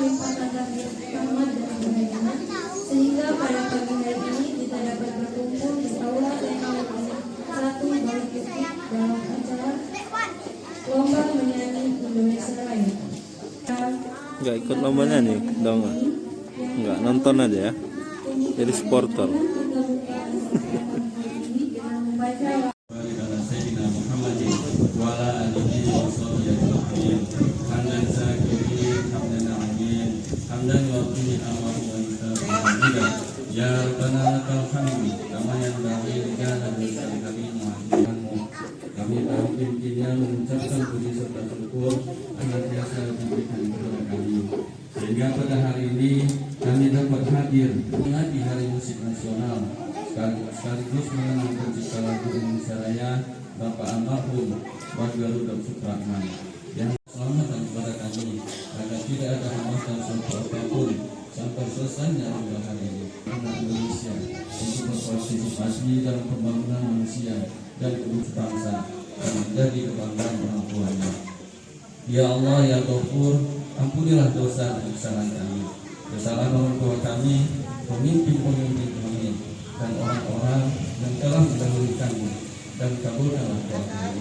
limpahkan lagi rahmat dan hidayahnya, sehingga pada pagi hari ini kita dapat berkumpul di aula TKW 1 Balik dalam acara lomba menyanyi Indonesia Raya. Nggak ikut lombanya nih, dong nggak nonton aja ya, jadi supporter. Ya Rabbana lakal hamdu kama yanbaghi li jalali wajhika kami tahu intinya mengucapkan puji serta syukur senantiasa diberikan kepada kami, sehingga pada hari ini kami dapat hadir di Hari Musik Nasional sekaligus mengenang pencipta lagu Indonesia Raya Bapak almarhum Wahyu Supratman yang selamatkan kepada kami agar tidak ada hambatan suatu apapun sampai selesainya hingga hari ini. Anak Indonesia untuk berpartisipasi dalam pembangunan manusia dan kehidupan bangsa dan menjadi kebanggaan orang tuanya. Ya Allah, ya Ghafur, ampunilah dosa dan kesalahan kami, kesalahan orang tua kami, pemimpin-pemimpin kami, dan orang-orang yang telah mendahului kami, dan kabulkanlah doa kami.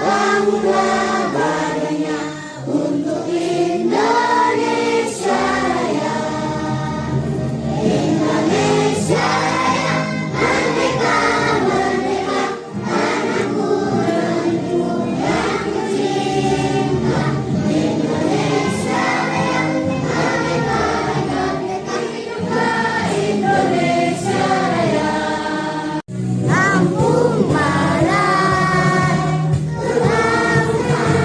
Bangunlah badannya untuk Indonesia Raya. Indonesia Raya, merdeka, merdeka, anakku negeriku yang kucinta. Indonesia Raya, merdeka, merdeka, hiduplah Indonesia Raya. Lampung Barat, Lampung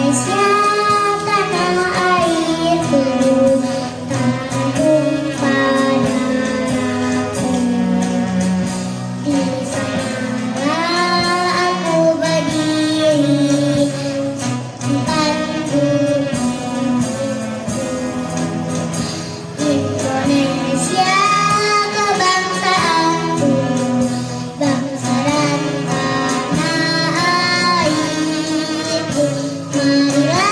Indonesia tanah airku, tumpah darahku. Di sanalah aku berdiri, cintaku Indonesia kebangsaanku, bangsa dan tanah airku. Marilah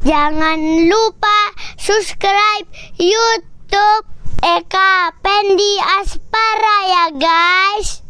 Jangan lupa subscribe YouTube Eka Pendi Aspara ya guys.